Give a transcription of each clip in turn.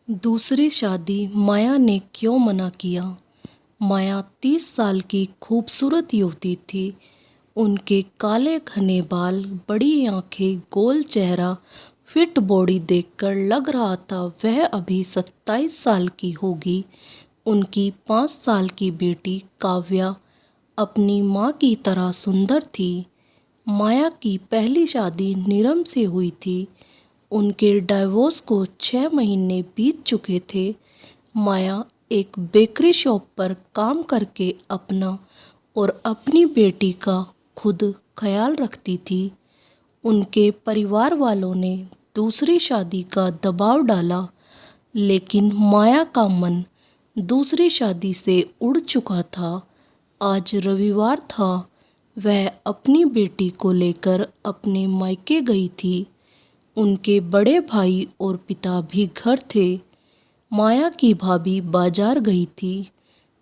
दूसरी शादी माया ने क्यों मना किया? माया 30 साल की खूबसूरत युवती थी। उनके काले घने बाल, बड़ी आंखें, गोल चेहरा, फिट बॉडी देखकर लग रहा था वह अभी 27 साल की होगी। उनकी 5 साल की बेटी काव्या अपनी माँ की तरह सुंदर थी। माया की पहली शादी नीरम से हुई थी। उनके डाइवोर्स को 6 महीने बीत चुके थे। माया एक बेकरी शॉप पर काम करके अपना और अपनी बेटी का खुद ख्याल रखती थी। उनके परिवार वालों ने दूसरी शादी का दबाव डाला, लेकिन माया का मन दूसरी शादी से उड़ चुका था। आज रविवार था। वह अपनी बेटी को लेकर अपने मायके गई थी। उनके बड़े भाई और पिता भी घर थे। माया की भाभी बाजार गई थी।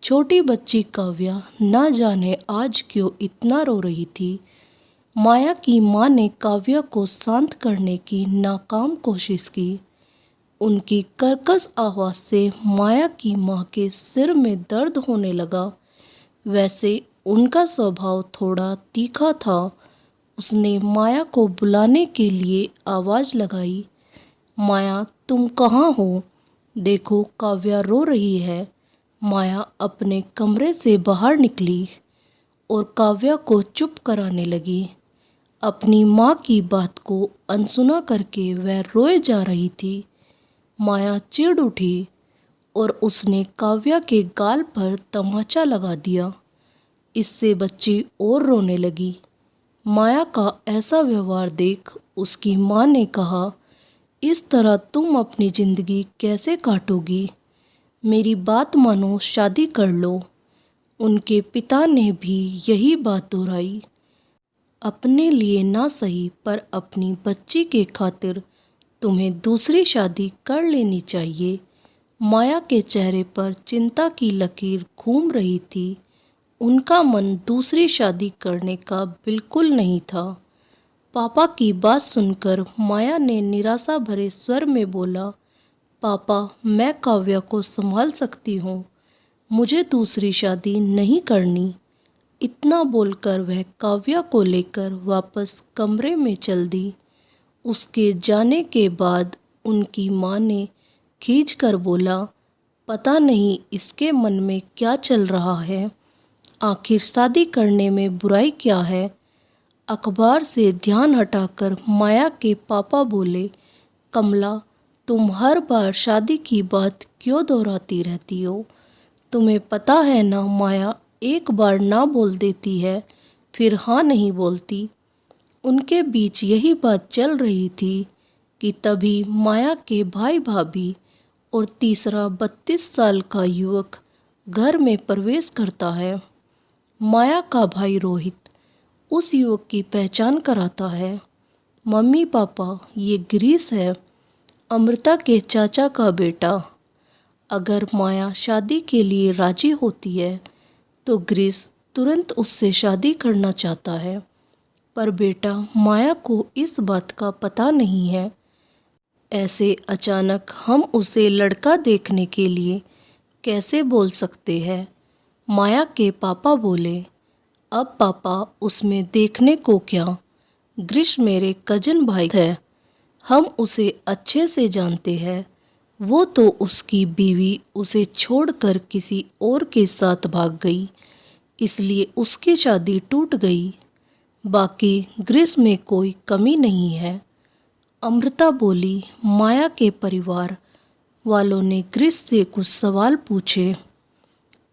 छोटी बच्ची काव्या ना जाने आज क्यों इतना रो रही थी। माया की माँ ने काव्या को शांत करने की नाकाम कोशिश की। उनकी कर्कश आवाज़ से माया की माँ के सिर में दर्द होने लगा। वैसे उनका स्वभाव थोड़ा तीखा था। उसने माया को बुलाने के लिए आवाज़ लगाई, माया तुम कहाँ हो? देखो काव्या रो रही है। माया अपने कमरे से बाहर निकली और काव्या को चुप कराने लगी। अपनी माँ की बात को अनसुना करके वह रोए जा रही थी। माया चिढ़ उठी और उसने काव्या के गाल पर तमाचा लगा दिया। इससे बच्ची और रोने लगी। माया का ऐसा व्यवहार देख उसकी माँ ने कहा, इस तरह तुम अपनी ज़िंदगी कैसे काटोगी? मेरी बात मानो, शादी कर लो। उनके पिता ने भी यही बात दोहराई। अपने लिए ना सही पर अपनी बच्ची के खातिर तुम्हें दूसरी शादी कर लेनी चाहिए। माया के चेहरे पर चिंता की लकीर घूम रही थी। उनका मन दूसरी शादी करने का बिल्कुल नहीं था। पापा की बात सुनकर माया ने निराशा भरे स्वर में बोला, पापा मैं काव्या को संभाल सकती हूँ, मुझे दूसरी शादी नहीं करनी। इतना बोलकर वह काव्या को लेकर वापस कमरे में चल दी। उसके जाने के बाद उनकी माँ ने खींच कर बोला, पता नहीं इसके मन में क्या चल रहा है। आखिर शादी करने में बुराई क्या है? अखबार से ध्यान हटाकर माया के पापा बोले, कमला तुम हर बार शादी की बात क्यों दोहराती रहती हो? तुम्हें पता है ना माया एक बार ना बोल देती है फिर हाँ नहीं बोलती। उनके बीच यही बात चल रही थी कि तभी माया के भाई भाभी और तीसरा 32 साल का युवक घर में प्रवेश करता है। माया का भाई रोहित उस युवक की पहचान कराता है। मम्मी पापा ये गिरीश है, अमृता के चाचा का बेटा। अगर माया शादी के लिए राजी होती है तो गिरीश तुरंत उससे शादी करना चाहता है, पर बेटा माया को इस बात का पता नहीं है। ऐसे अचानक हम उसे लड़का देखने के लिए कैसे बोल सकते हैं? माया के पापा बोले, अब पापा उसमें देखने को क्या? ग्रीष्म मेरे कजन भाई है, हम उसे अच्छे से जानते हैं। वो तो उसकी बीवी उसे छोड़कर किसी और के साथ भाग गई, इसलिए उसकी शादी टूट गई। बाकी ग्रीष्म में कोई कमी नहीं है। अमृता बोली। माया के परिवार वालों ने ग्रीष्म से कुछ सवाल पूछे।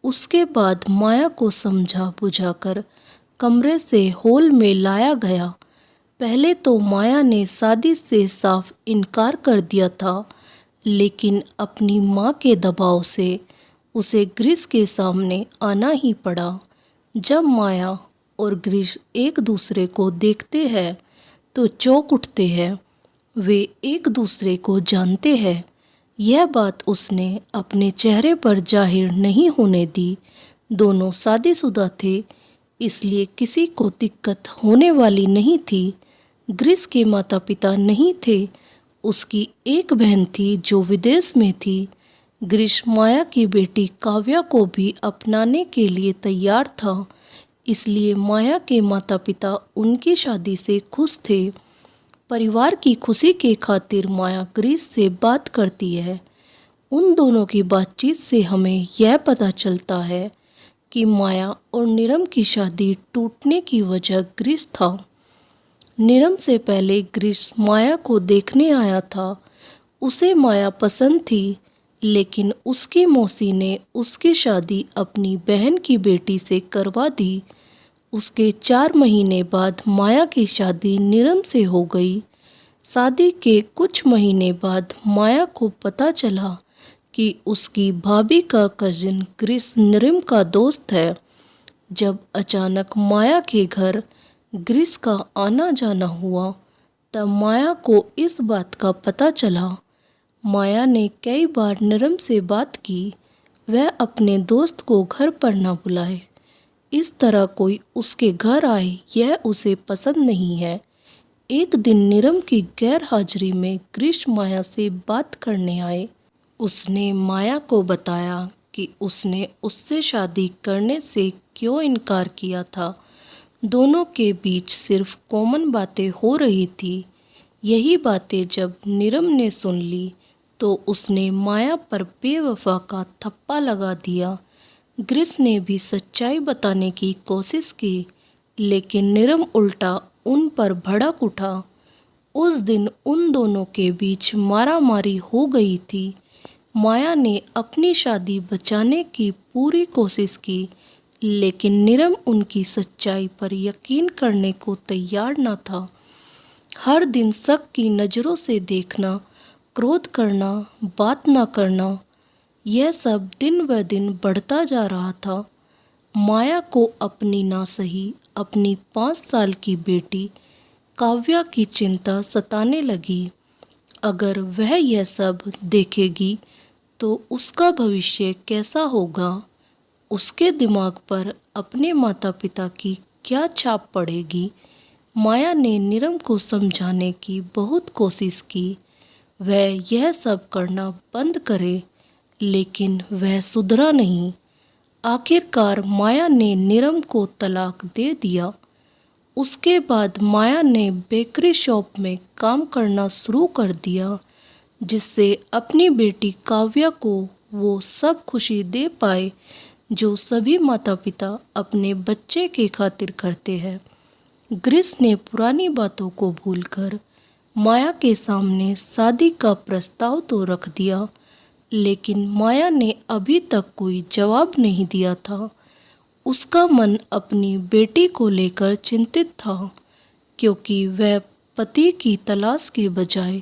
उसके बाद माया को समझा बुझाकर कमरे से हॉल में लाया गया। पहले तो माया ने शादी से साफ इनकार कर दिया था, लेकिन अपनी माँ के दबाव से उसे ग्रीष्म के सामने आना ही पड़ा। जब माया और ग्रीष्म एक दूसरे को देखते हैं तो चौंक उठते हैं। वे एक दूसरे को जानते हैं। यह बात उसने अपने चेहरे पर जाहिर नहीं होने दी। दोनों शादीशुदा थे, इसलिए किसी को दिक्कत होने वाली नहीं थी। ग्रीष्म के माता पिता नहीं थे उसकी एक बहन थी जो विदेश में थी। ग्रीष्म माया की बेटी काव्या को भी अपनाने के लिए तैयार था, इसलिए माया के माता पिता उनकी शादी से खुश थे। परिवार की खुशी के खातिर माया ग्रीस से बात करती है। उन दोनों की बातचीत से हमें यह पता चलता है कि माया और नीरम की शादी टूटने की वजह ग्रीस था। नीरम से पहले ग्रीस माया को देखने आया था। उसे माया पसंद थी, लेकिन उसकी मौसी ने उसकी शादी अपनी बहन की बेटी से करवा दी। उसके 4 महीने बाद माया की शादी नीरम से हो गई। शादी के कुछ महीने बाद माया को पता चला कि उसकी भाभी का कजिन ग्रीस नीरम का दोस्त है। जब अचानक माया के घर ग्रीस का आना जाना हुआ, तब माया को इस बात का पता चला। माया ने कई बार नीरम से बात की, वह अपने दोस्त को घर पर ना बुलाए। इस तरह कोई उसके घर आए यह उसे पसंद नहीं है। एक दिन नीरम की गैर हाजिरी में ग्रीस माया से बात करने आए। उसने माया को बताया कि उसने उससे शादी करने से क्यों इनकार किया था। दोनों के बीच सिर्फ कॉमन बातें हो रही थी। यही बातें जब नीरम ने सुन ली तो उसने माया पर बेवफा का थप्पा लगा दिया। ग्रीस ने भी सच्चाई बताने की कोशिश की, लेकिन नीरम उल्टा उन पर भड़क उठा। उस दिन उन दोनों के बीच मारामारी हो गई थी। माया ने अपनी शादी बचाने की पूरी कोशिश की, लेकिन नीरम उनकी सच्चाई पर यकीन करने को तैयार न था। हर दिन शक की नज़रों से देखना, क्रोध करना, बात न करना, यह सब दिन ब दिन बढ़ता जा रहा था। माया को अपनी ना सही अपनी 5 साल की बेटी काव्या की चिंता सताने लगी। अगर वह यह सब देखेगी तो उसका भविष्य कैसा होगा, उसके दिमाग पर अपने माता पिता की क्या छाप पड़ेगी। माया ने नीरम को समझाने की बहुत कोशिश की, वह यह सब करना बंद करे, लेकिन वह सुधरा नहीं। आखिरकार माया ने नीरम को तलाक दे दिया। उसके बाद माया ने बेकरी शॉप में काम करना शुरू कर दिया, जिससे अपनी बेटी काव्या को वो सब खुशी दे पाए जो सभी माता पिता अपने बच्चे के खातिर करते हैं। ग्रीस ने पुरानी बातों को भूलकर माया के सामने शादी का प्रस्ताव तो रख दिया, लेकिन माया ने अभी तक कोई जवाब नहीं दिया था। उसका मन अपनी बेटी को लेकर चिंतित था, क्योंकि वह पति की तलाश के बजाय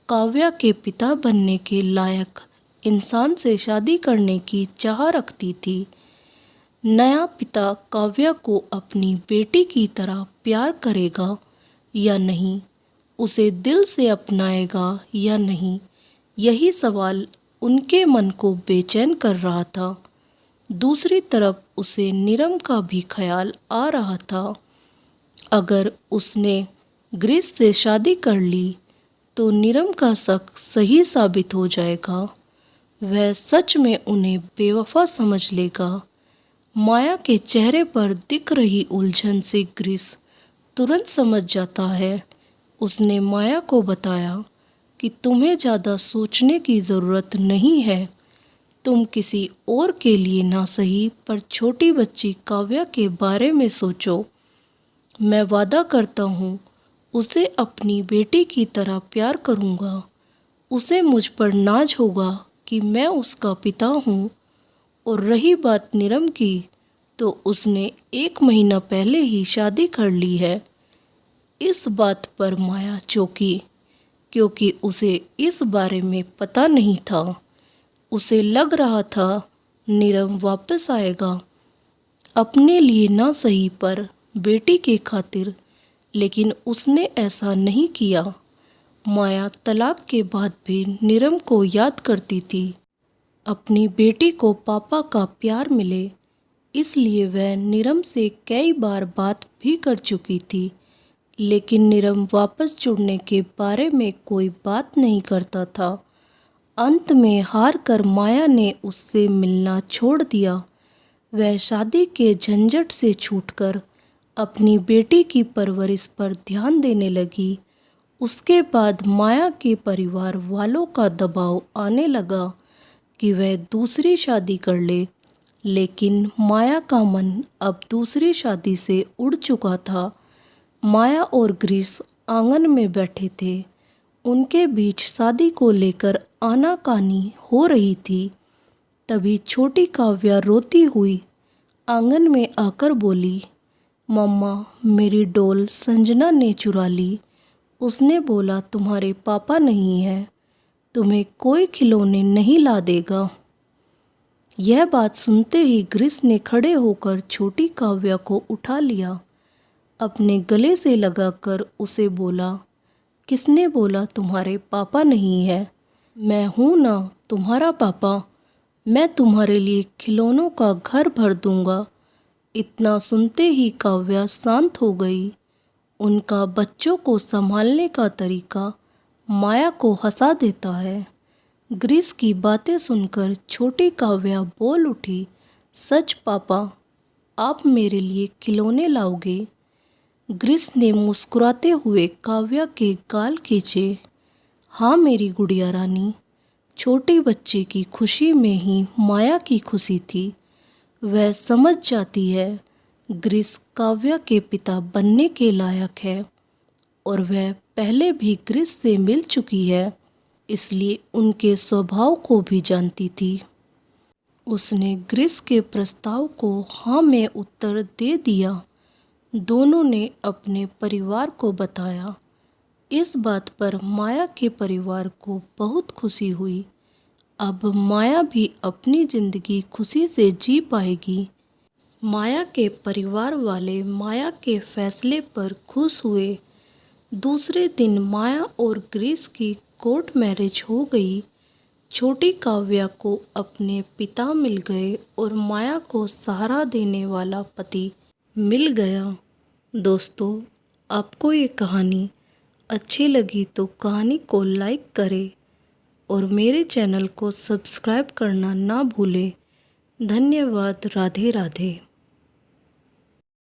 काव्या के पिता बनने के लायक इंसान से शादी करने की चाह रखती थी। नया पिता काव्या को अपनी बेटी की तरह प्यार करेगा या नहीं, उसे दिल से अपनाएगा या नहीं, यही सवाल उनके मन को बेचैन कर रहा था। दूसरी तरफ उसे नीरम का भी ख्याल आ रहा था। अगर उसने ग्रीस से शादी कर ली तो नीरम का शक सही साबित हो जाएगा। वह सच में उन्हें बेवफा समझ लेगा। माया के चेहरे पर दिख रही उलझन से ग्रीस तुरंत समझ जाता है। उसने माया को बताया कि तुम्हें ज़्यादा सोचने की ज़रूरत नहीं है। तुम किसी और के लिए ना सही पर छोटी बच्ची काव्या के बारे में सोचो। मैं वादा करता हूँ उसे अपनी बेटी की तरह प्यार करूँगा। उसे मुझ पर नाज होगा कि मैं उसका पिता हूँ। और रही बात नीरम की, तो उसने 1 महीना पहले ही शादी कर ली है। इस बात पर माया चौंकी, क्योंकि उसे इस बारे में पता नहीं था। उसे लग रहा था नीरम वापस आएगा, अपने लिए ना सही पर बेटी के खातिर, लेकिन उसने ऐसा नहीं किया। माया तलाक के बाद भी नीरम को याद करती थी। अपनी बेटी को पापा का प्यार मिले, इसलिए वह नीरम से कई बार बात भी कर चुकी थी, लेकिन नीरम वापस जुड़ने के बारे में कोई बात नहीं करता था। अंत में हार कर माया ने उससे मिलना छोड़ दिया। वह शादी के झंझट से छूटकर अपनी बेटी की परवरिश पर ध्यान देने लगी। उसके बाद माया के परिवार वालों का दबाव आने लगा कि वह दूसरी शादी कर ले, लेकिन माया का मन अब दूसरी शादी से उड़ चुका था। माया और ग्रीस आंगन में बैठे थे। उनके बीच शादी को लेकर आनाकानी हो रही थी। तभी छोटी काव्या रोती हुई आंगन में आकर बोली, मम्मा, मेरी डॉल संजना ने चुरा ली। उसने बोला तुम्हारे पापा नहीं है, तुम्हें कोई खिलौने नहीं ला देगा। यह बात सुनते ही ग्रीस ने खड़े होकर छोटी काव्या को उठा लिया। अपने गले से लगाकर उसे बोला, किसने बोला तुम्हारे पापा नहीं है? मैं हूँ ना तुम्हारा पापा। मैं तुम्हारे लिए खिलौनों का घर भर दूंगा। इतना सुनते ही काव्या शांत हो गई। उनका बच्चों को संभालने का तरीका माया को हंसा देता है। ग्रीस की बातें सुनकर छोटी काव्या बोल उठी, सच पापा, आप मेरे लिए खिलौने लाओगे? ग्रीस ने मुस्कुराते हुए काव्या के गाल खींचे। हाँ मेरी गुड़िया रानी, छोटी बच्ची की खुशी में ही माया की खुशी थी। वह समझ जाती है ग्रीस काव्या के पिता बनने के लायक है और वह पहले भी ग्रीस से मिल चुकी है, इसलिए उनके स्वभाव को भी जानती थी। उसने ग्रीस के प्रस्ताव को हाँ में उत्तर दे दिया। दोनों ने अपने परिवार को बताया। इस बात पर माया के परिवार को बहुत खुशी हुई। अब माया भी अपनी ज़िंदगी खुशी से जी पाएगी। माया के परिवार वाले माया के फैसले पर खुश हुए। दूसरे दिन माया और ग्रीस की कोर्ट मैरिज हो गई। छोटी काव्या को अपने पिता मिल गए और माया को सहारा देने वाला पति मिल गया। दोस्तों, आपको ये कहानी अच्छी लगी तो कहानी को लाइक करें और मेरे चैनल को सब्सक्राइब करना ना भूलें। धन्यवाद। राधे राधे।